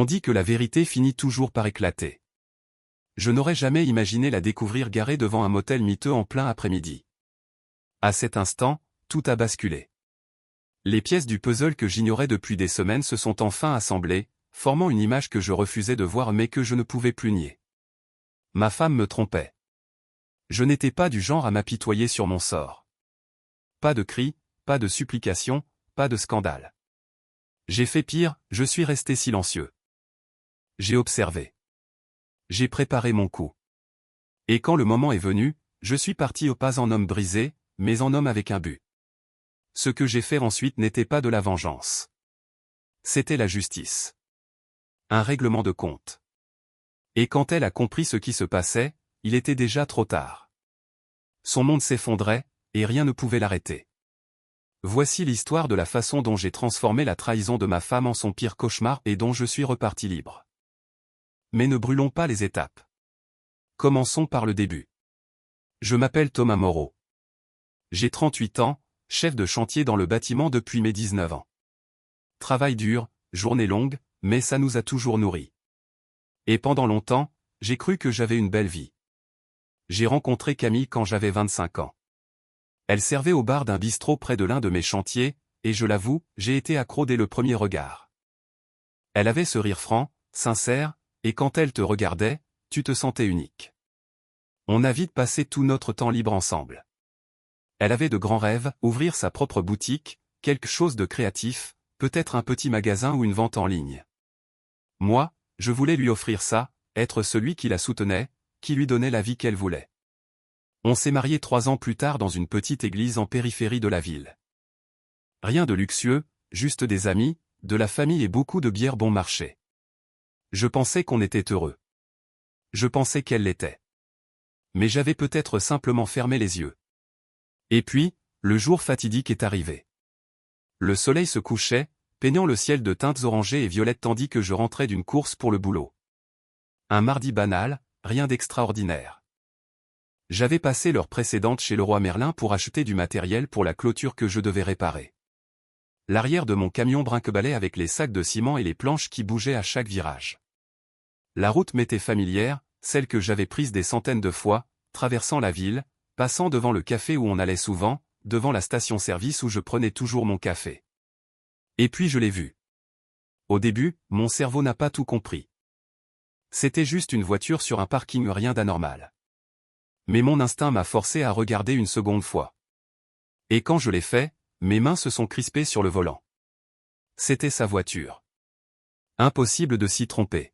dit que la vérité finit toujours par éclater. Je n'aurais jamais imaginé la découvrir garée devant un motel miteux en plein après-midi. À cet instant, tout a basculé. Les pièces du puzzle que j'ignorais depuis des semaines se sont enfin assemblées, formant une image que je refusais de voir mais que je ne pouvais plus nier. Ma femme me trompait. Je n'étais pas du genre à m'apitoyer sur mon sort. Pas de cris, pas de supplications, pas de scandale. J'ai fait pire, je suis resté silencieux. J'ai observé. J'ai préparé mon coup. Et quand le moment est venu, je suis parti pas en homme brisé, mais en homme avec un but. Ce que j'ai fait ensuite n'était pas de la vengeance. C'était la justice. Un règlement de compte. Et quand elle a compris ce qui se passait, il était déjà trop tard. Son monde s'effondrait, et rien ne pouvait l'arrêter. Voici l'histoire de la façon dont j'ai transformé la trahison de ma femme en son pire cauchemar et dont je suis reparti libre. Mais ne brûlons pas les étapes. Commençons par le début. Je m'appelle Thomas Moreau. J'ai 38 ans, chef de chantier dans le bâtiment depuis mes 19 ans. Travail dur, journée longue, mais ça nous a toujours nourris. Et pendant longtemps, j'ai cru que j'avais une belle vie. J'ai rencontré Camille quand j'avais 25 ans. Elle servait au bar d'un bistrot près de l'un de mes chantiers, et je l'avoue, j'ai été accro dès le premier regard. Elle avait ce rire franc, sincère, et quand elle te regardait, tu te sentais unique. On a vite passé tout notre temps libre ensemble. Elle avait de grands rêves, ouvrir sa propre boutique, quelque chose de créatif, peut-être un petit magasin ou une vente en ligne. Moi, je voulais lui offrir ça, être celui qui la soutenait, qui lui donnait la vie qu'elle voulait. On s'est mariés 3 ans plus tard dans une petite église en périphérie de la ville. Rien de luxueux, juste des amis, de la famille et beaucoup de bière bon marché. Je pensais qu'on était heureux. Je pensais qu'elle l'était. Mais j'avais peut-être simplement fermé les yeux. Et puis, le jour fatidique est arrivé. Le soleil se couchait, peignant le ciel de teintes orangées et violettes tandis que je rentrais d'une course pour le boulot. Un mardi banal, rien d'extraordinaire. J'avais passé l'heure précédente chez Leroy Merlin pour acheter du matériel pour la clôture que je devais réparer. L'arrière de mon camion brinque-ballait avec les sacs de ciment et les planches qui bougeaient à chaque virage. La route m'était familière, celle que j'avais prise des centaines de fois, traversant la ville, passant devant le café où on allait souvent, devant la station-service où je prenais toujours mon café. Et puis je l'ai vue. Au début, mon cerveau n'a pas tout compris. C'était juste une voiture sur un parking, rien d'anormal. Mais mon instinct m'a forcé à regarder une seconde fois. Et quand je l'ai fait, mes mains se sont crispées sur le volant. C'était sa voiture. Impossible de s'y tromper.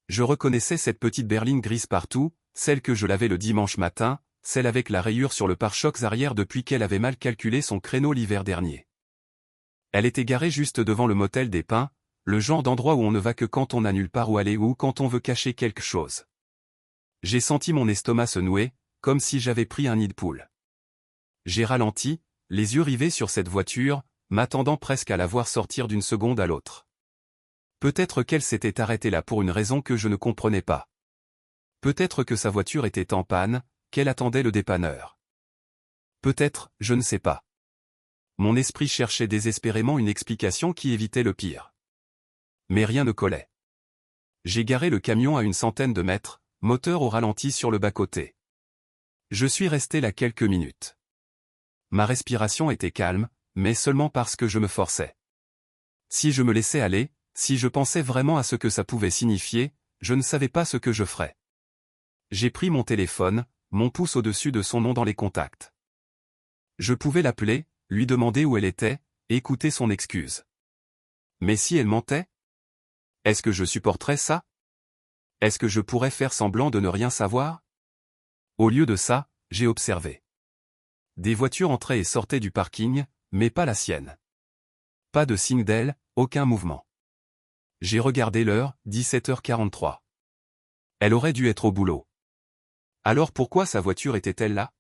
Je reconnaissais cette petite berline grise partout, celle que je lavais le dimanche matin, celle avec la rayure sur le pare-chocs arrière depuis qu'elle avait mal calculé son créneau l'hiver dernier. Elle était garée juste devant le motel des Pins, le genre d'endroit où on ne va que quand on n'a nulle part où aller ou quand on veut cacher quelque chose. J'ai senti mon estomac se nouer, comme si j'avais pris un nid de poule. J'ai ralenti, les yeux rivés sur cette voiture, m'attendant presque à la voir sortir d'une seconde à l'autre. Peut-être qu'elle s'était arrêtée là pour une raison que je ne comprenais pas. Peut-être que sa voiture était en panne, qu'elle attendait le dépanneur. Peut-être, je ne sais pas. Mon esprit cherchait désespérément une explication qui évitait le pire. Mais rien ne collait. J'ai garé le camion à une centaine de mètres, moteur au ralenti sur le bas-côté. Je suis resté là quelques minutes. Ma respiration était calme, mais seulement parce que je me forçais. Si je me laissais aller, si je pensais vraiment à ce que ça pouvait signifier, je ne savais pas ce que je ferais. J'ai pris mon téléphone, mon pouce au-dessus de son nom dans les contacts. Je pouvais l'appeler, lui demander où elle était, écouter son excuse. Mais si elle mentait? Est-ce que je supporterais ça? Est-ce que je pourrais faire semblant de ne rien savoir? Au lieu de ça, j'ai observé. Des voitures entraient et sortaient du parking, mais pas la sienne. Pas de signe d'elle, aucun mouvement. J'ai regardé l'heure, 17h43. Elle aurait dû être au boulot. Alors pourquoi sa voiture était-elle là?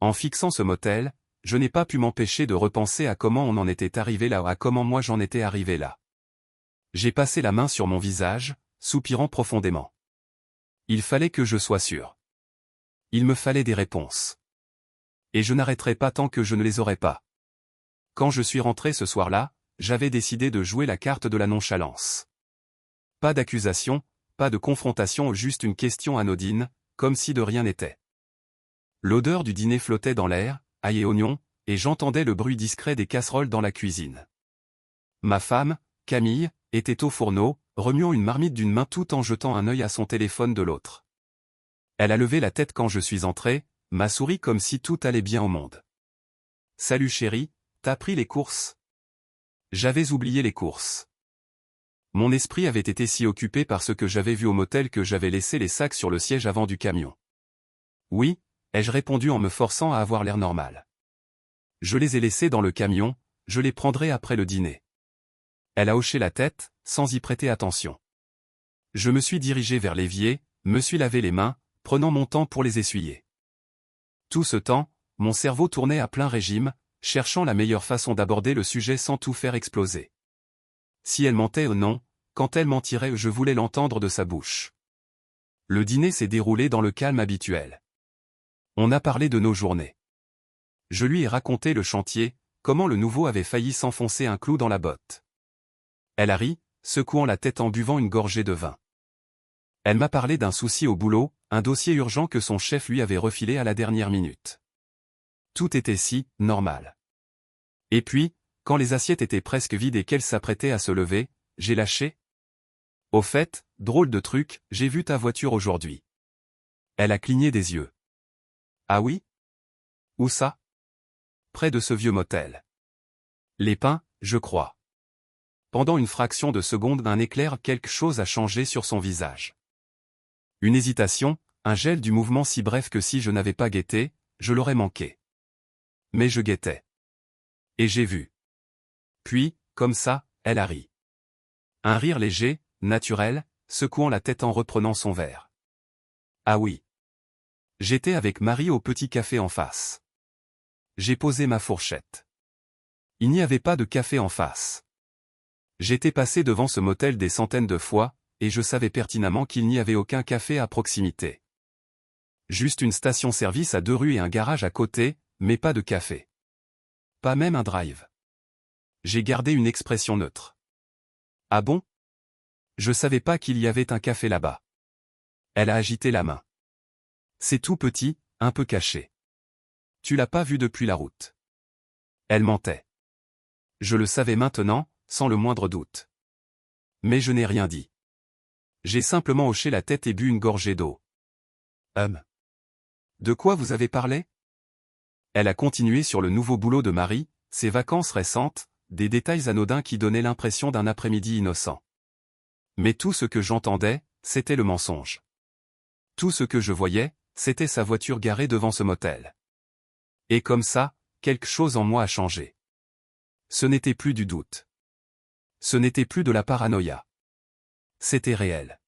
En fixant ce motel, je n'ai pas pu m'empêcher de repenser à comment on en était arrivé là, à comment moi j'en étais arrivé là. J'ai passé la main sur mon visage, soupirant profondément. Il fallait que je sois sûr. Il me fallait des réponses. Et je n'arrêterai pas tant que je ne les aurai pas. Quand je suis rentré ce soir-là, j'avais décidé de jouer la carte de la nonchalance. Pas d'accusation, pas de confrontation, juste une question anodine, comme si de rien n'était. L'odeur du dîner flottait dans l'air, ail et oignons, et j'entendais le bruit discret des casseroles dans la cuisine. Ma femme, Camille, était au fourneau, remuant une marmite d'une main tout en jetant un œil à son téléphone de l'autre. Elle a levé la tête quand je suis entré, m'a souri comme si tout allait bien au monde. « Salut chérie, t'as pris les courses ?» J'avais oublié les courses. Mon esprit avait été si occupé par ce que j'avais vu au motel que j'avais laissé les sacs sur le siège avant du camion. « Oui », ai-je répondu en me forçant à avoir l'air normal. « Je les ai laissés dans le camion, je les prendrai après le dîner. » Elle a hoché la tête, sans y prêter attention. Je me suis dirigé vers l'évier, me suis lavé les mains, prenant mon temps pour les essuyer. Tout ce temps, mon cerveau tournait à plein régime, cherchant la meilleure façon d'aborder le sujet sans tout faire exploser. Si elle mentait ou non, quand elle mentirait, je voulais l'entendre de sa bouche. Le dîner s'est déroulé dans le calme habituel. On a parlé de nos journées. Je lui ai raconté le chantier, comment le nouveau avait failli s'enfoncer un clou dans la botte. Elle a ri, secouant la tête en buvant une gorgée de vin. Elle m'a parlé d'un souci au boulot, un dossier urgent que son chef lui avait refilé à la dernière minute. Tout était si normal. Et puis, quand les assiettes étaient presque vides et qu'elle s'apprêtait à se lever, j'ai lâché. « Au fait, drôle de truc, j'ai vu ta voiture aujourd'hui. » Elle a cligné des yeux. « Ah oui? Où ça? » « Près de ce vieux motel. »« Les Pins, je crois. » Pendant une fraction de seconde d'un éclair, quelque chose a changé sur son visage. Une hésitation, un gel du mouvement si bref que si je n'avais pas guetté, je l'aurais manqué. Mais je guettais. Et j'ai vu. Puis, comme ça, elle a ri. Un rire léger, naturel, secouant la tête en reprenant son verre. Ah oui. J'étais avec Marie au petit café en face. J'ai posé ma fourchette. Il n'y avait pas de café en face. J'étais passé devant ce motel des centaines de fois, et je savais pertinemment qu'il n'y avait aucun café à proximité. Juste une station-service à 2 rues et un garage à côté, mais pas de café. Pas même un drive. J'ai gardé une expression neutre. Ah bon? Je savais pas qu'il y avait un café là-bas. Elle a agité la main. C'est tout petit, un peu caché. Tu l'as pas vu depuis la route. Elle mentait. Je le savais maintenant, sans le moindre doute. Mais je n'ai rien dit. J'ai simplement hoché la tête et bu une gorgée d'eau. De quoi vous avez parlé? Elle a continué sur le nouveau boulot de Marie, ses vacances récentes, des détails anodins qui donnaient l'impression d'un après-midi innocent. Mais tout ce que j'entendais, c'était le mensonge. Tout ce que je voyais, c'était sa voiture garée devant ce motel. Et comme ça, quelque chose en moi a changé. Ce n'était plus du doute. Ce n'était plus de la paranoïa. C'était réel.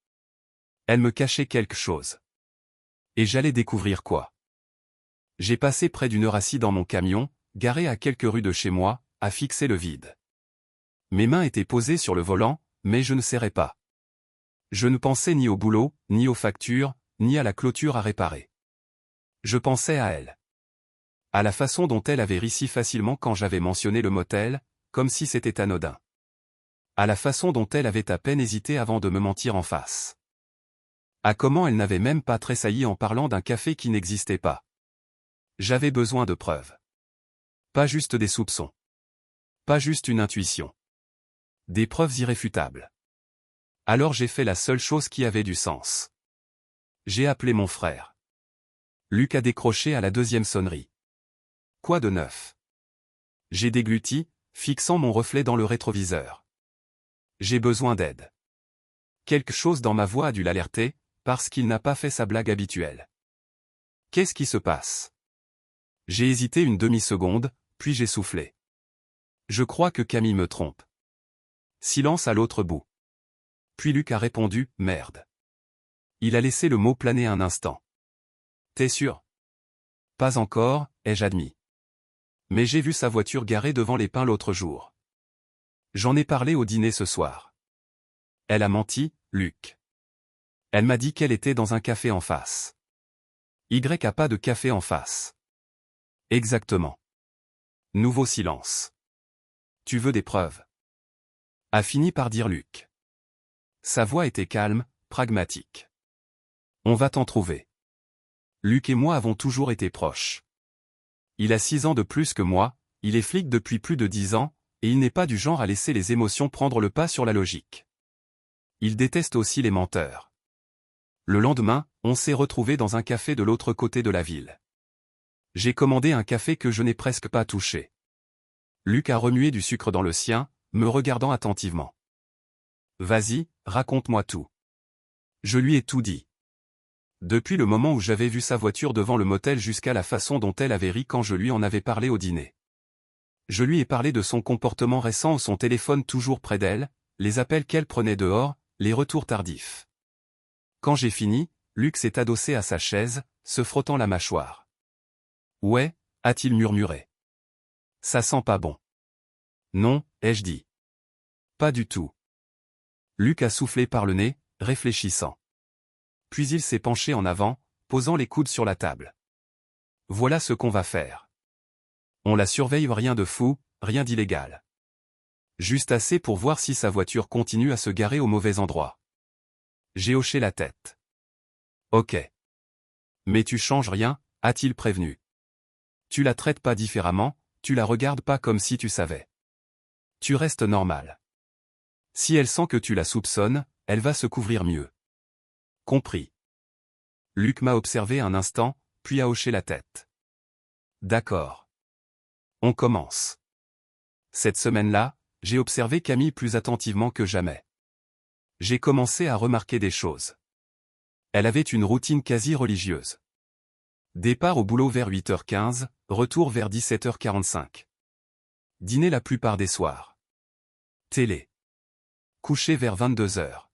Elle me cachait quelque chose. Et j'allais découvrir quoi. J'ai passé près d'une heure assis dans mon camion, garé à quelques rues de chez moi, à fixer le vide. Mes mains étaient posées sur le volant, mais je ne serrais pas. Je ne pensais ni au boulot, ni aux factures, ni à la clôture à réparer. Je pensais à elle. À la façon dont elle avait ri si facilement quand j'avais mentionné le motel, comme si c'était anodin. À la façon dont elle avait à peine hésité avant de me mentir en face. À comment elle n'avait même pas tressailli en parlant d'un café qui n'existait pas. J'avais besoin de preuves. Pas juste des soupçons. Pas juste une intuition. Des preuves irréfutables. Alors j'ai fait la seule chose qui avait du sens. J'ai appelé mon frère. Luc a décroché à la 2e sonnerie. Quoi de neuf? J'ai dégluti, fixant mon reflet dans le rétroviseur. J'ai besoin d'aide. Quelque chose dans ma voix a dû l'alerter, parce qu'il n'a pas fait sa blague habituelle. Qu'est-ce qui se passe? J'ai hésité une demi-seconde, puis j'ai soufflé. Je crois que Camille me trompe. Silence à l'autre bout. Puis Luc a répondu, merde. Il a laissé le mot planer un instant. T'es sûr? Pas encore, ai-je admis. Mais j'ai vu sa voiture garée devant les Pins l'autre jour. J'en ai parlé au dîner ce soir. Elle a menti, Luc. Elle m'a dit qu'elle était dans un café en face. Y a pas de café en face. Exactement. Nouveau silence. Tu veux des preuves? A fini par dire Luc. Sa voix était calme, pragmatique. On va t'en trouver. Luc et moi avons toujours été proches. Il a 6 ans de plus que moi, il est flic depuis plus de 10 ans, et il n'est pas du genre à laisser les émotions prendre le pas sur la logique. Il déteste aussi les menteurs. Le lendemain, on s'est retrouvés dans un café de l'autre côté de la ville. J'ai commandé un café que je n'ai presque pas touché. Luc a remué du sucre dans le sien, me regardant attentivement. « Vas-y, raconte-moi tout. » Je lui ai tout dit. Depuis le moment où j'avais vu sa voiture devant le motel jusqu'à la façon dont elle avait ri quand je lui en avais parlé au dîner. Je lui ai parlé de son comportement récent, son téléphone toujours près d'elle, les appels qu'elle prenait dehors, les retours tardifs. Quand j'ai fini, Luc s'est adossé à sa chaise, se frottant la mâchoire. « Ouais » a-t-il murmuré. « Ça sent pas bon. »« Non » ai-je dit. « Pas du tout. » Luc a soufflé par le nez, réfléchissant. Puis il s'est penché en avant, posant les coudes sur la table. « Voilà ce qu'on va faire. On la surveille, rien de fou, rien d'illégal. Juste assez pour voir si sa voiture continue à se garer au mauvais endroit. » J'ai hoché la tête. « Ok. Mais tu changes rien » a-t-il prévenu. « Tu la traites pas différemment, tu la regardes pas comme si tu savais. Tu restes normal. Si elle sent que tu la soupçonnes, elle va se couvrir mieux. » Compris. Luc m'a observé un instant, puis a hoché la tête. « D'accord. On commence. » Cette semaine-là, j'ai observé Camille plus attentivement que jamais. J'ai commencé à remarquer des choses. Elle avait une routine quasi religieuse. Départ au boulot vers 8h15, retour vers 17h45. Dîner la plupart des soirs. Télé. Coucher vers 22h.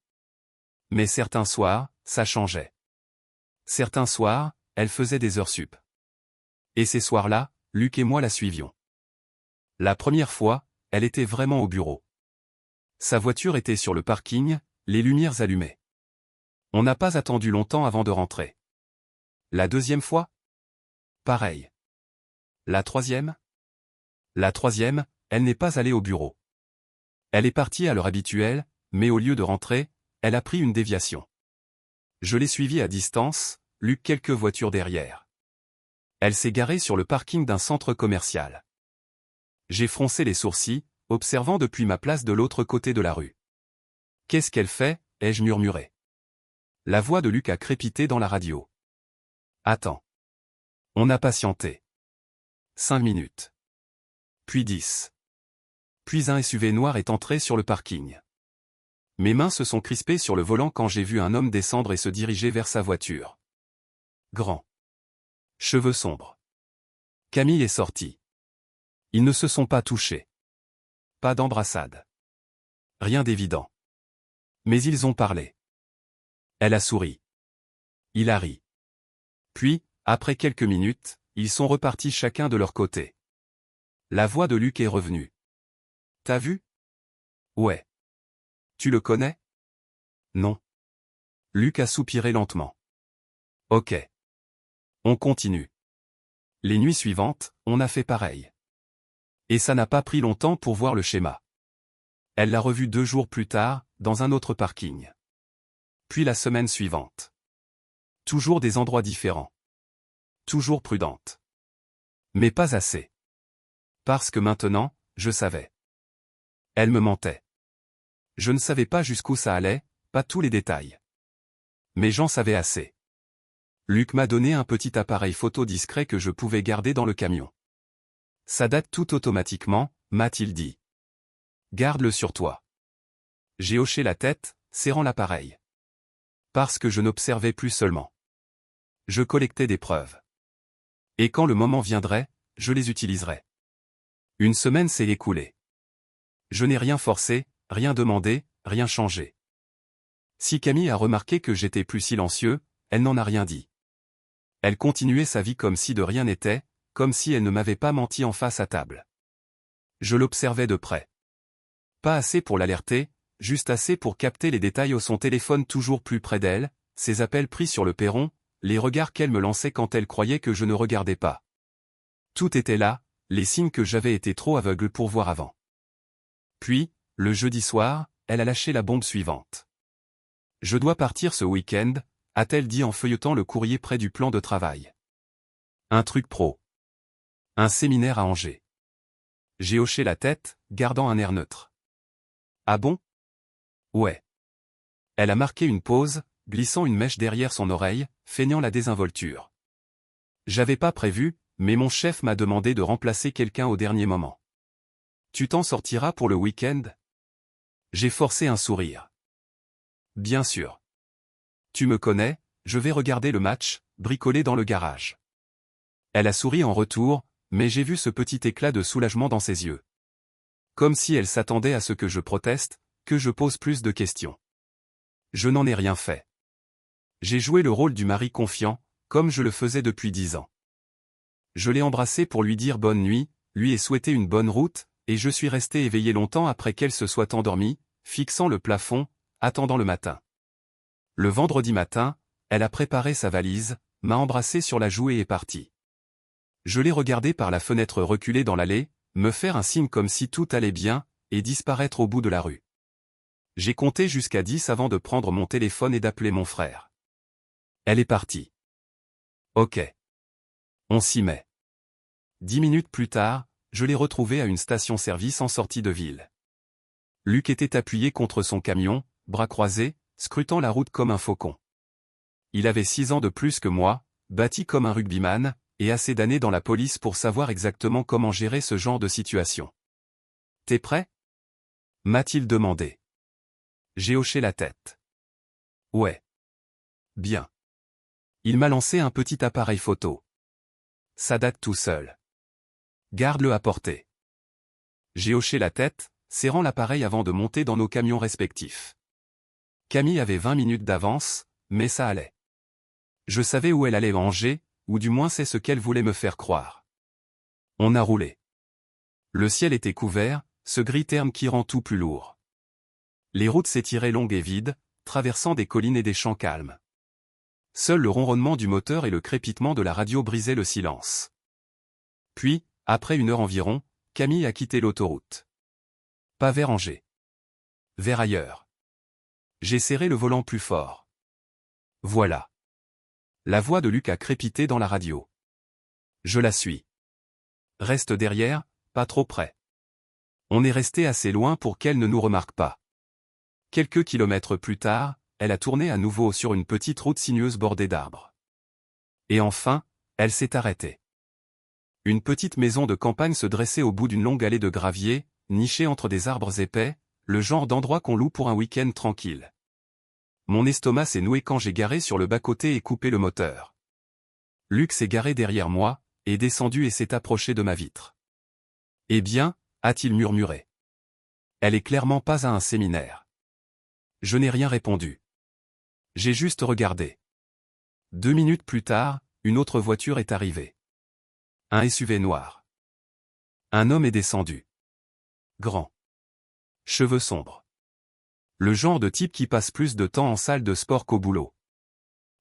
Mais certains soirs, ça changeait. Certains soirs, elle faisait des heures sup. Et ces soirs-là, Luc et moi la suivions. La première fois, elle était vraiment au bureau. Sa voiture était sur le parking, les lumières allumées. On n'a pas attendu longtemps avant de rentrer. La deuxième fois? Pareil. La troisième? La troisième, elle n'est pas allée au bureau. Elle est partie à l'heure habituelle, mais au lieu de rentrer, elle a pris une déviation. Je l'ai suivie à distance, Luc quelques voitures derrière. Elle s'est garée sur le parking d'un centre commercial. J'ai froncé les sourcils, observant depuis ma place de l'autre côté de la rue. « Qu'est-ce qu'elle fait » ai-je murmuré. La voix de Luc a crépité dans la radio. « Attends. » On a patienté. 5 minutes. Puis 10. Puis un SUV noir est entré sur le parking. Mes mains se sont crispées sur le volant quand j'ai vu un homme descendre et se diriger vers sa voiture. Grand. Cheveux sombres. Camille est sortie. Ils ne se sont pas touchés. Pas d'embrassade. Rien d'évident. Mais ils ont parlé. Elle a souri. Il a ri. Puis, après quelques minutes, ils sont repartis chacun de leur côté. La voix de Luc est revenue. « T'as vu ? » ?»« Ouais. »« Tu le connais ? » ?»« Non. » Luc a soupiré lentement. « Ok. On continue. » Les nuits suivantes, on a fait pareil. Et ça n'a pas pris longtemps pour voir le schéma. Elle l'a revu 2 jours plus tard, dans un autre parking. Puis la semaine suivante. Toujours des endroits différents. Toujours prudente. Mais pas assez. Parce que maintenant, je savais. Elle me mentait. Je ne savais pas jusqu'où ça allait, pas tous les détails. Mais j'en savais assez. Luc m'a donné un petit appareil photo discret que je pouvais garder dans le camion. Ça date tout automatiquement, m'a-t-il dit. Garde-le sur toi. J'ai hoché la tête, serrant l'appareil. Parce que je n'observais plus seulement. Je collectais des preuves. Et quand le moment viendrait, je les utiliserais. Une semaine s'est écoulée. Je n'ai rien forcé, rien demandé, rien changé. Si Camille a remarqué que j'étais plus silencieux, elle n'en a rien dit. Elle continuait sa vie comme si de rien n'était, comme si elle ne m'avait pas menti en face à table. Je l'observais de près. Pas assez pour l'alerter, juste assez pour capter les détails de son téléphone toujours plus près d'elle, ses appels pris sur le perron, les regards qu'elle me lançait quand elle croyait que je ne regardais pas. Tout était là, les signes que j'avais été trop aveugle pour voir avant. Puis, le jeudi soir, elle a lâché la bombe suivante. Je dois partir ce week-end, a-t-elle dit en feuilletant le courrier près du plan de travail. Un truc pro. Un séminaire à Angers. J'ai hoché la tête, gardant un air neutre. Ah bon? Ouais. Elle a marqué une pause, glissant une mèche derrière son oreille, feignant la désinvolture. J'avais pas prévu, mais mon chef m'a demandé de remplacer quelqu'un au dernier moment. Tu t'en sortiras pour le week-end? J'ai forcé un sourire. Bien sûr. Tu me connais, je vais regarder le match, bricoler dans le garage. Elle a souri en retour, mais j'ai vu ce petit éclat de soulagement dans ses yeux. Comme si elle s'attendait à ce que je proteste, que je pose plus de questions. Je n'en ai rien fait. J'ai joué le rôle du mari confiant, comme je le faisais depuis 10 ans. Je l'ai embrassé pour lui dire bonne nuit, lui ai souhaité une bonne route, et je suis resté éveillé longtemps après qu'elle se soit endormie, fixant le plafond, attendant le matin. Le vendredi matin, elle a préparé sa valise, m'a embrassé sur la joue et est partie. Je l'ai regardée par la fenêtre reculée dans l'allée, me faire un signe comme si tout allait bien, et disparaître au bout de la rue. J'ai compté jusqu'à 10 avant de prendre mon téléphone et d'appeler mon frère. Elle est partie. Ok. On s'y met. 10 minutes plus tard, je l'ai retrouvée à une station-service en sortie de ville. Luc était appuyé contre son camion, bras croisés, scrutant la route comme un faucon. Il avait 6 ans de plus que moi, bâti comme un rugbyman, et assez d'années dans la police pour savoir exactement comment gérer ce genre de situation. « T'es prêt ?» m'a-t-il demandé. J'ai hoché la tête. « Ouais. » « Bien. » Il m'a lancé un petit appareil photo. « Ça date tout seul. »« Garde-le à portée. » J'ai hoché la tête, serrant l'appareil avant de monter dans nos camions respectifs. Camille avait 20 minutes d'avance, mais ça allait. Je savais où elle allait manger, ou du moins c'est ce qu'elle voulait me faire croire. On a roulé. Le ciel était couvert, ce gris terne qui rend tout plus lourd. Les routes s'étiraient longues et vides, traversant des collines et des champs calmes. Seul le ronronnement du moteur et le crépitement de la radio brisaient le silence. Puis, après 1 heure environ, Camille a quitté l'autoroute. Pas vers Angers. Vers ailleurs. J'ai serré le volant plus fort. Voilà. La voix de Luc a crépité dans la radio. Je la suis. Reste derrière, pas trop près. On est resté assez loin pour qu'elle ne nous remarque pas. Quelques kilomètres plus tard, elle a tourné à nouveau sur une petite route sinueuse bordée d'arbres. Et enfin, elle s'est arrêtée. Une petite maison de campagne se dressait au bout d'une longue allée de gravier, nichée entre des arbres épais, le genre d'endroit qu'on loue pour un week-end tranquille. Mon estomac s'est noué quand j'ai garé sur le bas-côté et coupé le moteur. Luc s'est garé derrière moi, est descendu et s'est approché de ma vitre. « Eh bien » a-t-il murmuré. « Elle est clairement pas à un séminaire. » Je n'ai rien répondu. J'ai juste regardé. 2 minutes plus tard, une autre voiture est arrivée. Un SUV noir. Un homme est descendu. Grand. Cheveux sombres. Le genre de type qui passe plus de temps en salle de sport qu'au boulot.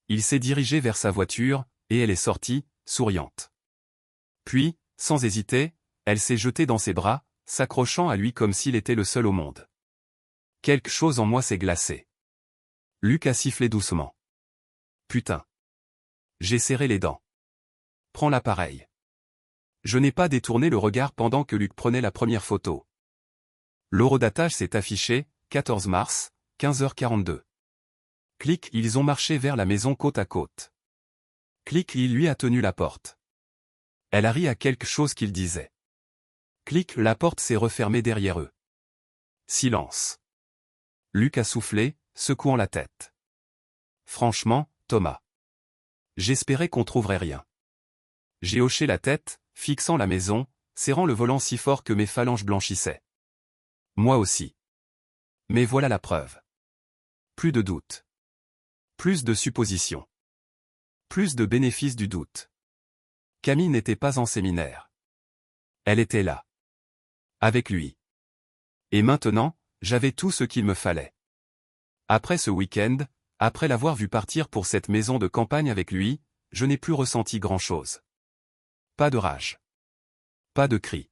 Il s'est dirigé vers sa voiture, et elle est sortie, souriante. Puis, sans hésiter, elle s'est jetée dans ses bras, s'accrochant à lui comme s'il était le seul au monde. Quelque chose en moi s'est glacé. Luc a sifflé doucement. Putain. J'ai serré les dents. Prends l'appareil. Je n'ai pas détourné le regard pendant que Luc prenait la première photo. L'horodatage s'est affiché, 14 mars, 15h42. Clic, ils ont marché vers la maison côte à côte. Clic, il lui a tenu la porte. Elle a ri à quelque chose qu'il disait. Clic, la porte s'est refermée derrière eux. Silence. Luc a soufflé, secouant la tête. Franchement, Thomas. J'espérais qu'on trouverait rien. J'ai hoché la tête, fixant la maison, serrant le volant si fort que mes phalanges blanchissaient. Moi aussi. Mais voilà la preuve. Plus de doute. Plus de suppositions. Plus de bénéfice du doute. Camille n'était pas en séminaire. Elle était là. Avec lui. Et maintenant, j'avais tout ce qu'il me fallait. Après ce week-end, après l'avoir vu partir pour cette maison de campagne avec lui, je n'ai plus ressenti grand-chose. Pas de rage. Pas de cris.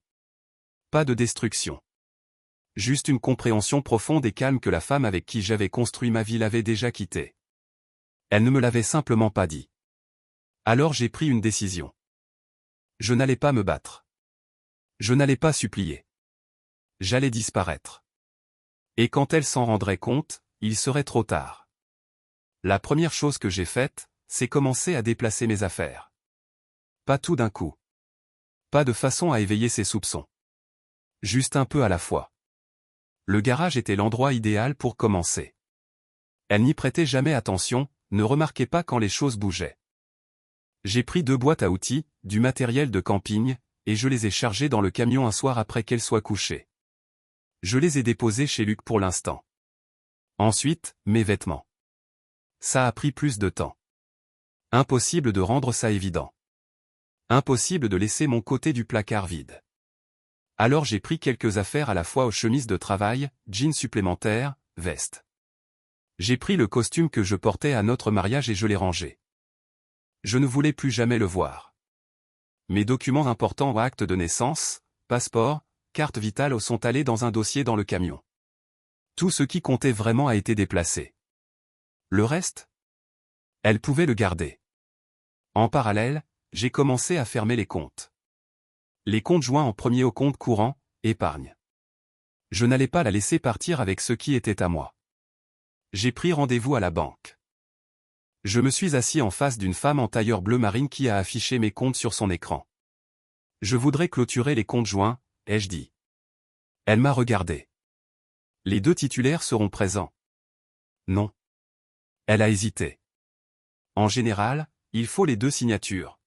Pas de destruction. Juste une compréhension profonde et calme que la femme avec qui j'avais construit ma vie l'avait déjà quitté. Elle ne me l'avait simplement pas dit. Alors j'ai pris une décision. Je n'allais pas me battre. Je n'allais pas supplier. J'allais disparaître. Et quand elle s'en rendrait compte, il serait trop tard. La première chose que j'ai faite, c'est commencer à déplacer mes affaires. Pas tout d'un coup. Pas de façon à éveiller ses soupçons. Juste un peu à la fois. Le garage était l'endroit idéal pour commencer. Elle n'y prêtait jamais attention, ne remarquait pas quand les choses bougeaient. J'ai pris 2 boîtes à outils, du matériel de camping, et je les ai chargées dans le camion un soir après qu'elle soit couchée. Je les ai déposées chez Luc pour l'instant. Ensuite, mes vêtements. Ça a pris plus de temps. Impossible de rendre ça évident. Impossible de laisser mon côté du placard vide. Alors j'ai pris quelques affaires à la fois aux chemises de travail, jeans supplémentaires, veste. J'ai pris le costume que je portais à notre mariage et je l'ai rangé. Je ne voulais plus jamais le voir. Mes documents importants, acte de naissance, passeport, carte vitale sont allés dans un dossier dans le camion. Tout ce qui comptait vraiment a été déplacé. Le reste? Elle pouvait le garder. En parallèle, j'ai commencé à fermer les comptes. Les comptes joints en premier au compte courant, épargne. Je n'allais pas la laisser partir avec ce qui était à moi. J'ai pris rendez-vous à la banque. Je me suis assis en face d'une femme en tailleur bleu marine qui a affiché mes comptes sur son écran. Je voudrais clôturer les comptes joints, ai-je dit. Elle m'a regardé. Les 2 titulaires seront présents. Non. Elle a hésité. En général, il faut les 2 signatures.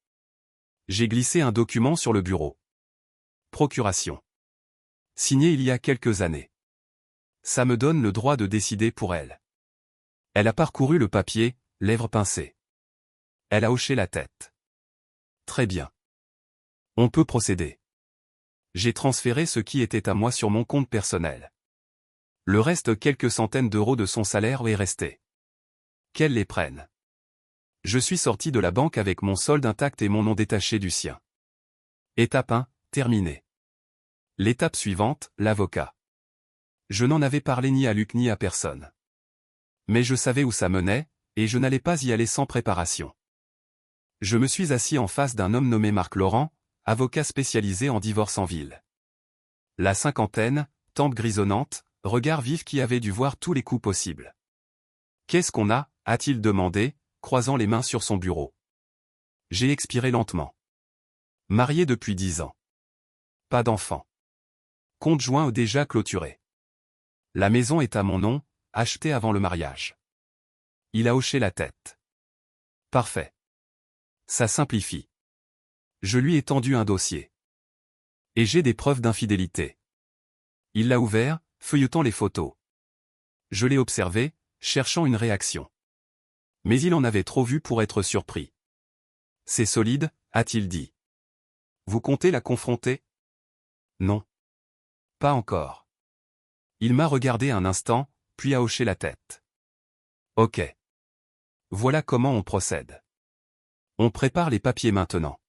J'ai glissé un document sur le bureau. Procuration. Signé il y a quelques années. Ça me donne le droit de décider pour elle. Elle a parcouru le papier, lèvres pincées. Elle a hoché la tête. Très bien. On peut procéder. J'ai transféré ce qui était à moi sur mon compte personnel. Le reste, quelques centaines d'euros de son salaire, est resté. Qu'elle les prenne. Je suis sorti de la banque avec mon solde intact et mon nom détaché du sien. Étape 1, terminée. L'étape suivante, l'avocat. Je n'en avais parlé ni à Luc ni à personne. Mais je savais où ça menait, et je n'allais pas y aller sans préparation. Je me suis assis en face d'un homme nommé Marc Laurent, avocat spécialisé en divorce en ville. La cinquantaine, tempe grisonnante, regard vif qui avait dû voir tous les coups possibles. Qu'est-ce qu'on a-t-il demandé, croisant les mains sur son bureau. J'ai expiré lentement. Marié depuis 10 ans. Pas d'enfant. Compte joint déjà clôturé. La maison est à mon nom, achetée avant le mariage. Il a hoché la tête. Parfait. Ça simplifie. Je lui ai tendu un dossier. Et j'ai des preuves d'infidélité. Il l'a ouvert, feuilletant les photos. Je l'ai observé, cherchant une réaction. Mais il en avait trop vu pour être surpris. C'est solide, a-t-il dit. Vous comptez la confronter? Non. Pas encore. Il m'a regardé un instant, puis a hoché la tête. Ok. Voilà comment on procède. On prépare les papiers maintenant.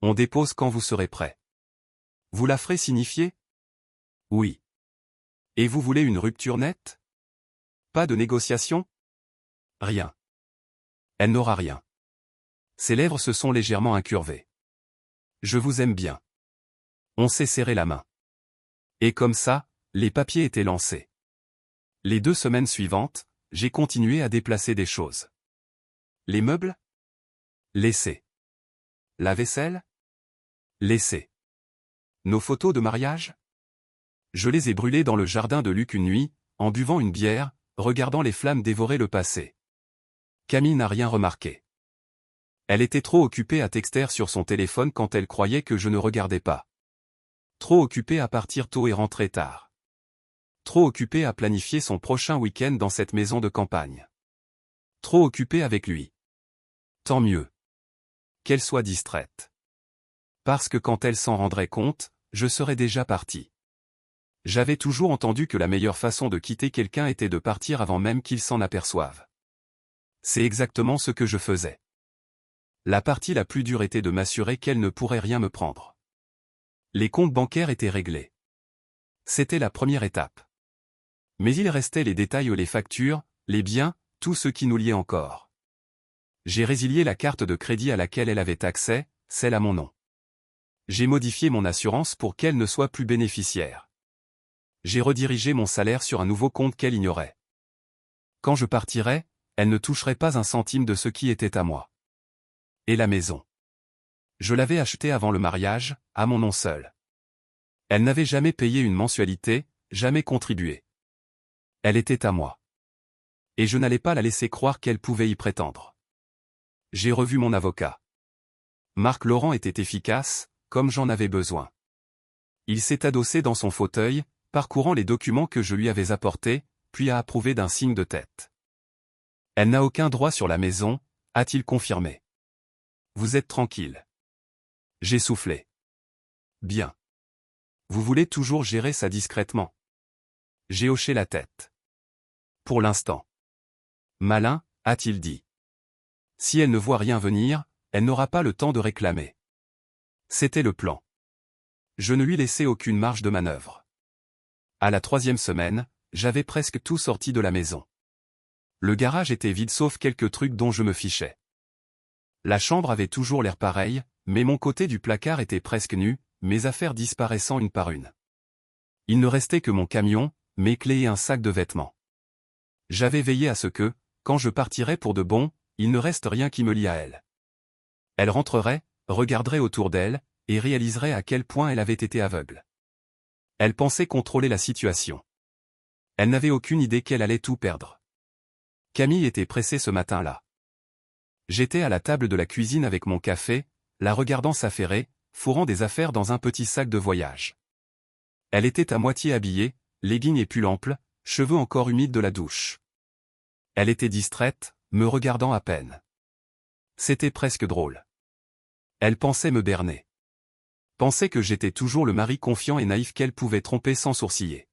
On dépose quand vous serez prêt. Vous la ferez signifier? Oui. Et vous voulez une rupture nette? Pas de négociation? Rien. Elle n'aura rien. Ses lèvres se sont légèrement incurvées. Je vous aime bien. On s'est serré la main. Et comme ça, les papiers étaient lancés. Les 2 semaines suivantes, j'ai continué à déplacer des choses. Les meubles? Laissés. La vaisselle? Laissée. Nos photos de mariage? Je les ai brûlées dans le jardin de Luc une nuit, en buvant une bière, regardant les flammes dévorer le passé. Camille n'a rien remarqué. Elle était trop occupée à texter sur son téléphone quand elle croyait que je ne regardais pas. Trop occupée à partir tôt et rentrer tard. Trop occupée à planifier son prochain week-end dans cette maison de campagne. Trop occupée avec lui. Tant mieux. Qu'elle soit distraite. Parce que quand elle s'en rendrait compte, je serais déjà parti. J'avais toujours entendu que la meilleure façon de quitter quelqu'un était de partir avant même qu'il s'en aperçoive. C'est exactement ce que je faisais. La partie la plus dure était de m'assurer qu'elle ne pourrait rien me prendre. Les comptes bancaires étaient réglés. C'était la première étape. Mais il restait les détails, les factures, les biens, tout ce qui nous liait encore. J'ai résilié la carte de crédit à laquelle elle avait accès, celle à mon nom. J'ai modifié mon assurance pour qu'elle ne soit plus bénéficiaire. J'ai redirigé mon salaire sur un nouveau compte qu'elle ignorait. Quand je partirais, elle ne toucherait pas un centime de ce qui était à moi. Et la maison. Je l'avais achetée avant le mariage, à mon nom seul. Elle n'avait jamais payé une mensualité, jamais contribué. Elle était à moi. Et je n'allais pas la laisser croire qu'elle pouvait y prétendre. J'ai revu mon avocat. Marc Laurent était efficace, comme j'en avais besoin. Il s'est adossé dans son fauteuil, parcourant les documents que je lui avais apportés, puis a approuvé d'un signe de tête. Elle n'a aucun droit sur la maison, a-t-il confirmé. Vous êtes tranquille. J'ai soufflé. Bien. Vous voulez toujours gérer ça discrètement. J'ai hoché la tête. Pour l'instant. Malin, a-t-il dit. Si elle ne voit rien venir, elle n'aura pas le temps de réclamer. C'était le plan. Je ne lui laissais aucune marge de manœuvre. À la 3e semaine, j'avais presque tout sorti de la maison. Le garage était vide sauf quelques trucs dont je me fichais. La chambre avait toujours l'air pareil, mais mon côté du placard était presque nu, mes affaires disparaissant une par une. Il ne restait que mon camion, mes clés et un sac de vêtements. J'avais veillé à ce que, quand je partirais pour de bon, il ne reste rien qui me lie à elle. Elle rentrerait, regarderait autour d'elle, et réaliserait à quel point elle avait été aveugle. Elle pensait contrôler la situation. Elle n'avait aucune idée qu'elle allait tout perdre. Camille était pressée ce matin-là. J'étais à la table de la cuisine avec mon café, la regardant s'affairer, fourrant des affaires dans un petit sac de voyage. Elle était à moitié habillée, leggings et pull ample, cheveux encore humides de la douche. Elle était distraite, me regardant à peine. C'était presque drôle. Elle pensait me berner. Pensait que j'étais toujours le mari confiant et naïf qu'elle pouvait tromper sans sourciller.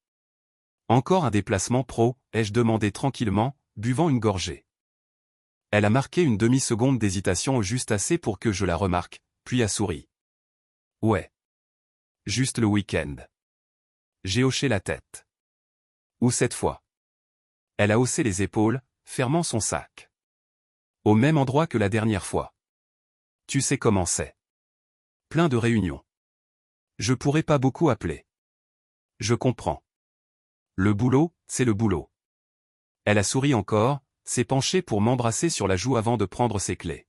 Encore un déplacement pro, ai-je demandé tranquillement, buvant une gorgée. Elle a marqué une demi-seconde d'hésitation juste assez pour que je la remarque, puis a souri. Ouais. Juste le week-end. J'ai hoché la tête. Ou cette fois. Elle a haussé les épaules, fermant son sac. Au même endroit que la dernière fois. Tu sais comment c'est. Plein de réunions. Je pourrais pas beaucoup appeler. Je comprends. Le boulot, c'est le boulot. Elle a souri encore, s'est penchée pour m'embrasser sur la joue avant de prendre ses clés.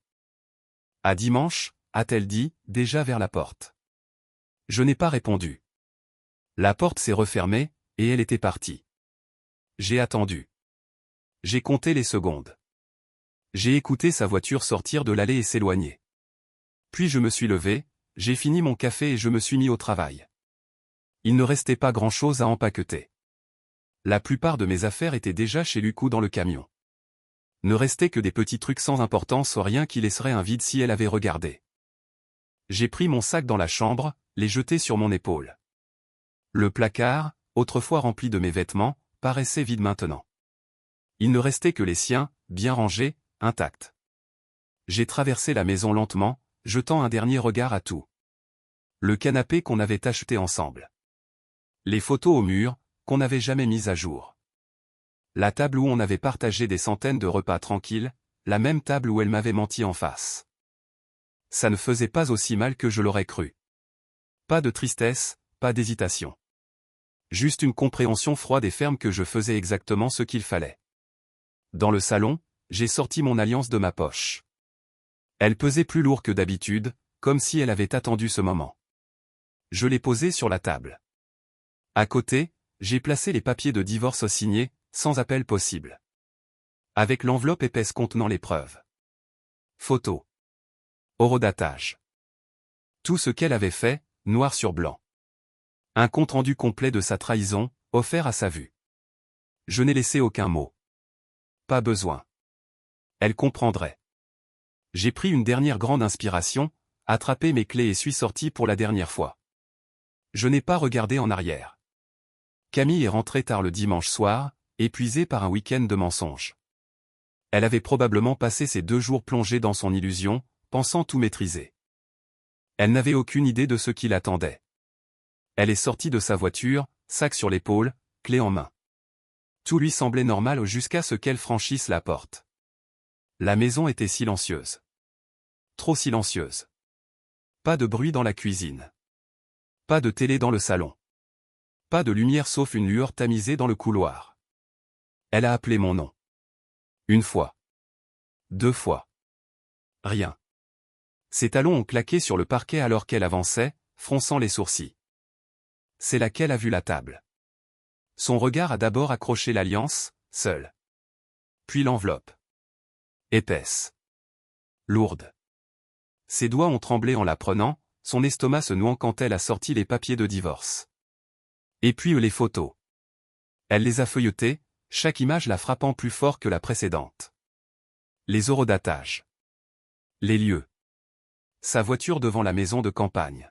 À dimanche, a-t-elle dit, déjà vers la porte. Je n'ai pas répondu. La porte s'est refermée, et elle était partie. J'ai attendu. J'ai compté les secondes. J'ai écouté sa voiture sortir de l'allée et s'éloigner. Puis je me suis levé, j'ai fini mon café et je me suis mis au travail. Il ne restait pas grand-chose à empaqueter. La plupart de mes affaires étaient déjà chez Lucou dans le camion. Ne restait que des petits trucs sans importance, rien qui laisserait un vide si elle avait regardé. J'ai pris mon sac dans la chambre, les jeté sur mon épaule. Le placard, autrefois rempli de mes vêtements, paraissait vide maintenant. Il ne restait que les siens, bien rangés, intacts. J'ai traversé la maison lentement, jetant un dernier regard à tout. Le canapé qu'on avait acheté ensemble. Les photos au mur, qu'on n'avait jamais mises à jour. La table où on avait partagé des centaines de repas tranquilles, la même table où elle m'avait menti en face. Ça ne faisait pas aussi mal que je l'aurais cru. Pas de tristesse, pas d'hésitation. Juste une compréhension froide et ferme que je faisais exactement ce qu'il fallait. Dans le salon, j'ai sorti mon alliance de ma poche. Elle pesait plus lourd que d'habitude, comme si elle avait attendu ce moment. Je l'ai posée sur la table. À côté, j'ai placé les papiers de divorce signés, sans appel possible. Avec l'enveloppe épaisse contenant les preuves. Photo. Horodatage. Tout ce qu'elle avait fait, noir sur blanc. Un compte-rendu complet de sa trahison, offert à sa vue. Je n'ai laissé aucun mot. Pas besoin. Elle comprendrait. J'ai pris une dernière grande inspiration, attrapé mes clés et suis sorti pour la dernière fois. Je n'ai pas regardé en arrière. Camille est rentrée tard le dimanche soir, épuisée par un week-end de mensonges. Elle avait probablement passé ces 2 jours plongée dans son illusion, pensant tout maîtriser. Elle n'avait aucune idée de ce qui l'attendait. Elle est sortie de sa voiture, sac sur l'épaule, clé en main. Tout lui semblait normal jusqu'à ce qu'elle franchisse la porte. La maison était silencieuse. Trop silencieuse. Pas de bruit dans la cuisine. Pas de télé dans le salon. Pas de lumière sauf une lueur tamisée dans le couloir. Elle a appelé mon nom. Une fois. 2 fois. Rien. Ses talons ont claqué sur le parquet alors qu'elle avançait, fronçant les sourcils. C'est là qu'elle a vu la table. Son regard a d'abord accroché l'alliance, seule. Puis l'enveloppe. Épaisse. Lourde. Ses doigts ont tremblé en la prenant, son estomac se nouant quand elle a sorti les papiers de divorce. Et puis les photos. Elle les a feuilletées, chaque image la frappant plus fort que la précédente. Les horodatage. Les lieux. Sa voiture devant la maison de campagne.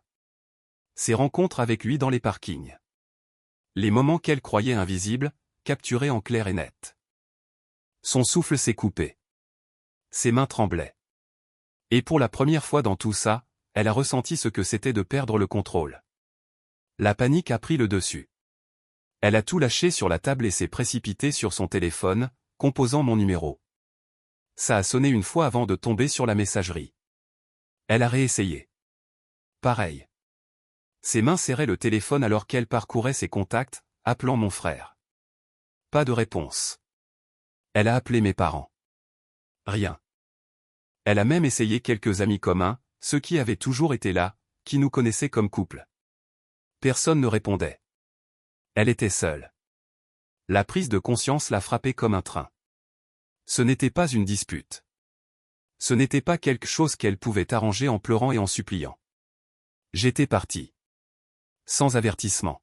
Ses rencontres avec lui dans les parkings. Les moments qu'elle croyait invisibles, capturés en clair et net. Son souffle s'est coupé. Ses mains tremblaient. Et pour la première fois dans tout ça, elle a ressenti ce que c'était de perdre le contrôle. La panique a pris le dessus. Elle a tout lâché sur la table et s'est précipitée sur son téléphone, composant mon numéro. Ça a sonné une fois avant de tomber sur la messagerie. Elle a réessayé. Pareil. Ses mains serraient le téléphone alors qu'elle parcourait ses contacts, appelant mon frère. Pas de réponse. Elle a appelé mes parents. Rien. Elle a même essayé quelques amis communs, ceux qui avaient toujours été là, qui nous connaissaient comme couple. Personne ne répondait. Elle était seule. La prise de conscience l'a frappée comme un train. Ce n'était pas une dispute. Ce n'était pas quelque chose qu'elle pouvait arranger en pleurant et en suppliant. J'étais parti. Sans avertissement.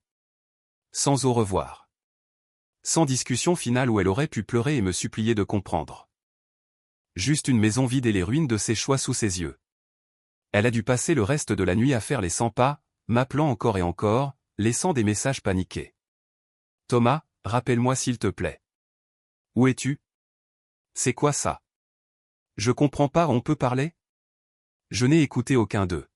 Sans au revoir. Sans discussion finale où elle aurait pu pleurer et me supplier de comprendre. Juste une maison vide et les ruines de ses choix sous ses yeux. Elle a dû passer le reste de la nuit à faire les 100 pas, m'appelant encore et encore, laissant des messages paniqués. Thomas, rappelle-moi s'il te plaît. Où es-tu? C'est quoi ça? Je comprends pas, on peut parler? Je n'ai écouté aucun d'eux.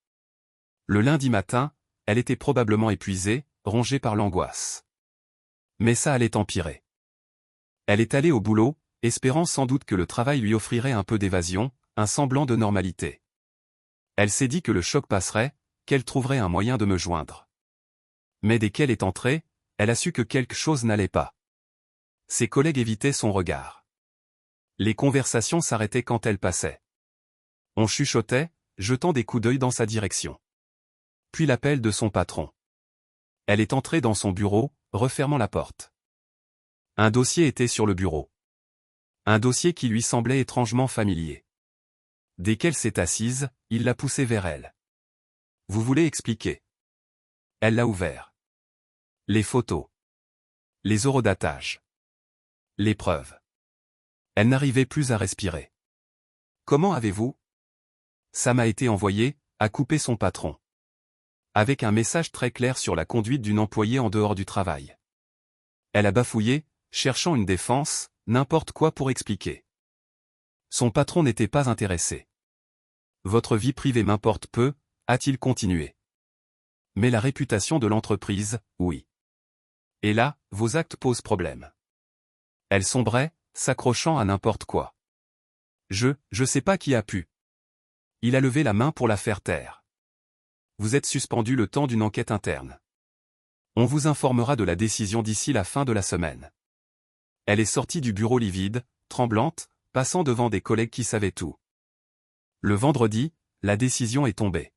Le lundi matin, elle était probablement épuisée, rongée par l'angoisse. Mais ça allait empirer. Elle est allée au boulot, espérant sans doute que le travail lui offrirait un peu d'évasion, un semblant de normalité. Elle s'est dit que le choc passerait, qu'elle trouverait un moyen de me joindre. Mais dès qu'elle est entrée, elle a su que quelque chose n'allait pas. Ses collègues évitaient son regard. Les conversations s'arrêtaient quand elle passait. On chuchotait, jetant des coups d'œil dans sa direction. Puis l'appel de son patron. Elle est entrée dans son bureau, refermant la porte. Un dossier était sur le bureau. Un dossier qui lui semblait étrangement familier. Dès qu'elle s'est assise, il l'a poussé vers elle. Vous voulez expliquer? Elle l'a ouvert. Les photos. Les horodatages. Les preuves. Elle n'arrivait plus à respirer. Comment avez-vous? Ça m'a été envoyé, a coupé son patron. Avec un message très clair sur la conduite d'une employée en dehors du travail. Elle a bafouillé, cherchant une défense, n'importe quoi pour expliquer. Son patron n'était pas intéressé. Votre vie privée m'importe peu, a-t-il continué. Mais la réputation de l'entreprise, oui. Et là, vos actes posent problème. Elle sombrait, s'accrochant à n'importe quoi. Je sais pas qui a pu. Il a levé la main pour la faire taire. Vous êtes suspendu le temps d'une enquête interne. On vous informera de la décision d'ici la fin de la semaine. Elle est sortie du bureau livide, tremblante, passant devant des collègues qui savaient tout. Le vendredi, la décision est tombée.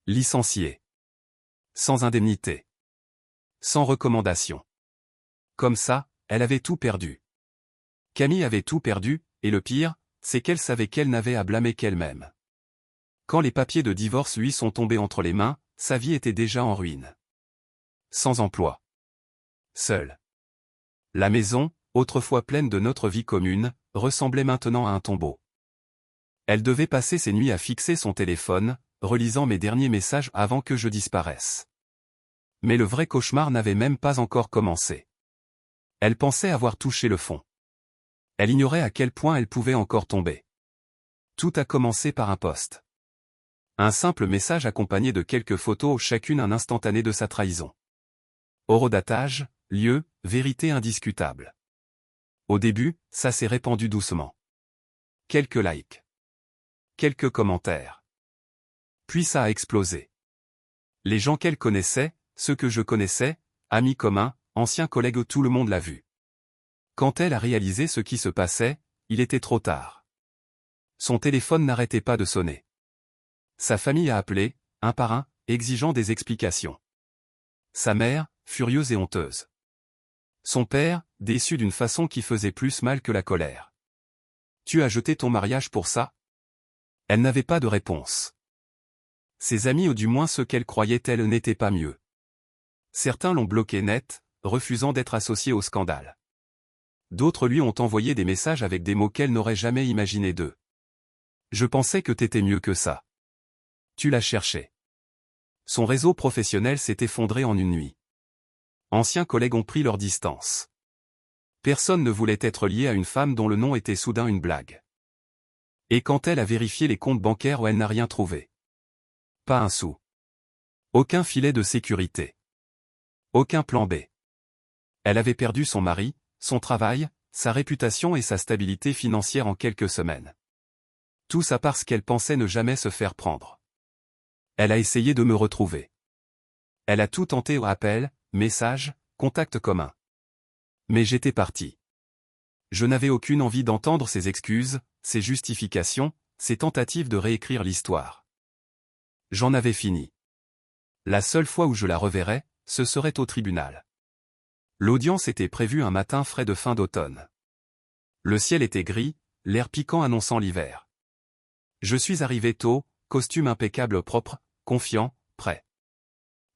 Licenciée. Sans indemnité. Sans recommandation. Comme ça, elle avait tout perdu. Camille avait tout perdu, et le pire, c'est qu'elle savait qu'elle n'avait à blâmer qu'elle-même. Quand les papiers de divorce lui sont tombés entre les mains, sa vie était déjà en ruine. Sans emploi. Seule. La maison, autrefois pleine de notre vie commune, ressemblait maintenant à un tombeau. Elle devait passer ses nuits à fixer son téléphone, relisant mes derniers messages avant que je disparaisse. Mais le vrai cauchemar n'avait même pas encore commencé. Elle pensait avoir touché le fond. Elle ignorait à quel point elle pouvait encore tomber. Tout a commencé par un post. Un simple message accompagné de quelques photos, chacune un instantané de sa trahison. Horodatage, lieu, vérité indiscutable. Au début, ça s'est répandu doucement. Quelques likes. Quelques commentaires. Puis ça a explosé. Les gens qu'elle connaissait, ceux que je connaissais, amis communs, anciens collègues, tout le monde l'a vu. Quand elle a réalisé ce qui se passait, il était trop tard. Son téléphone n'arrêtait pas de sonner. Sa famille a appelé, un par un, exigeant des explications. Sa mère, furieuse et honteuse. Son père, déçu d'une façon qui faisait plus mal que la colère. Tu as jeté ton mariage pour ça? Elle n'avait pas de réponse. Ses amis, ou du moins ceux qu'elle croyait tels, n'étaient pas mieux. Certains l'ont bloqué net, refusant d'être associé au scandale. D'autres lui ont envoyé des messages avec des mots qu'elle n'aurait jamais imaginés d'eux. Je pensais que t'étais mieux que ça. Tu l'as cherché. Son réseau professionnel s'est effondré en une nuit. Anciens collègues ont pris leur distance. Personne ne voulait être lié à une femme dont le nom était soudain une blague. Et quand elle a vérifié les comptes bancaires, où elle n'a rien trouvé. Pas un sou. Aucun filet de sécurité. Aucun plan B. Elle avait perdu son mari, son travail, sa réputation et sa stabilité financière en quelques semaines. Tout ça parce qu'elle pensait ne jamais se faire prendre. Elle a essayé de me retrouver. Elle a tout tenté, appels, messages, contacts communs. Mais j'étais parti. Je n'avais aucune envie d'entendre ses excuses, ses justifications, ses tentatives de réécrire l'histoire. J'en avais fini. La seule fois où je la reverrais, ce serait au tribunal. L'audience était prévue un matin frais de fin d'automne. Le ciel était gris, l'air piquant annonçant l'hiver. Je suis arrivé tôt, costume impeccable propre, confiant, prêt.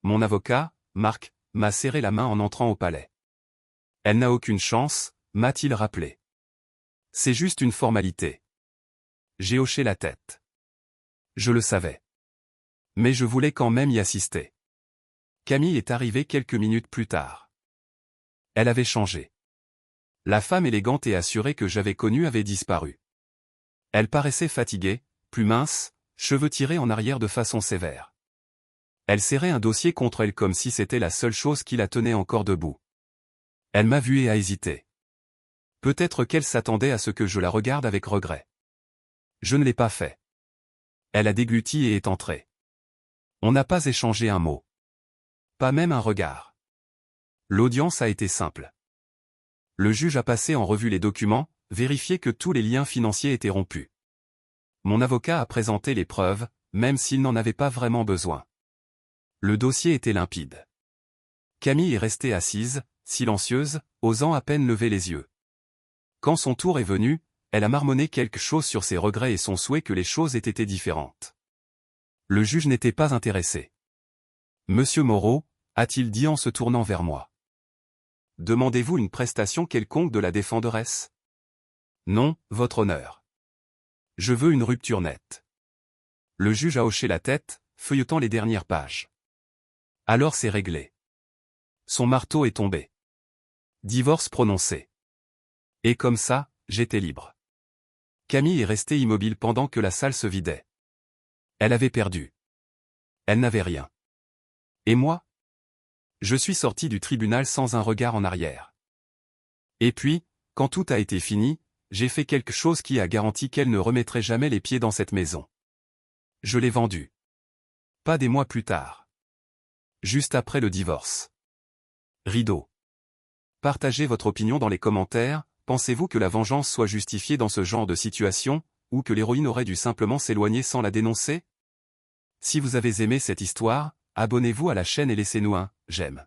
Mon avocat, Marc, m'a serré la main en entrant au palais. Elle n'a aucune chance, m'a-t-il rappelé. C'est juste une formalité. J'ai hoché la tête. Je le savais. Mais je voulais quand même y assister. Camille est arrivée quelques minutes plus tard. Elle avait changé. La femme élégante et assurée que j'avais connue avait disparu. Elle paraissait fatiguée, plus mince, cheveux tirés en arrière de façon sévère. Elle serrait un dossier contre elle comme si c'était la seule chose qui la tenait encore debout. Elle m'a vu et a hésité. Peut-être qu'elle s'attendait à ce que je la regarde avec regret. Je ne l'ai pas fait. Elle a dégluti et est entrée. On n'a pas échangé un mot. Pas même un regard. L'audience a été simple. Le juge a passé en revue les documents, vérifié que tous les liens financiers étaient rompus. Mon avocat a présenté les preuves, même s'il n'en avait pas vraiment besoin. Le dossier était limpide. Camille est restée assise, silencieuse, osant à peine lever les yeux. Quand son tour est venu, elle a marmonné quelque chose sur ses regrets et son souhait que les choses aient été différentes. Le juge n'était pas intéressé. « Monsieur Moreau », a-t-il dit en se tournant vers moi. « Demandez-vous une prestation quelconque de la défenderesse ? » ?»« Non, votre honneur. Je veux une rupture nette. » Le juge a hoché la tête, feuilletant les dernières pages. « Alors c'est réglé. » Son marteau est tombé. Divorce prononcé. Et comme ça, j'étais libre. Camille est restée immobile pendant que la salle se vidait. Elle avait perdu. Elle n'avait rien. Et moi ? Je suis sorti du tribunal sans un regard en arrière. Et puis, quand tout a été fini, j'ai fait quelque chose qui a garanti qu'elle ne remettrait jamais les pieds dans cette maison. Je l'ai vendue. Pas des mois plus tard. Juste après le divorce. Rideau. Partagez votre opinion dans les commentaires. Pensez-vous que la vengeance soit justifiée dans ce genre de situation, ou que l'héroïne aurait dû simplement s'éloigner sans la dénoncer? Si vous avez aimé cette histoire, abonnez-vous à la chaîne et laissez-nous un « j'aime ».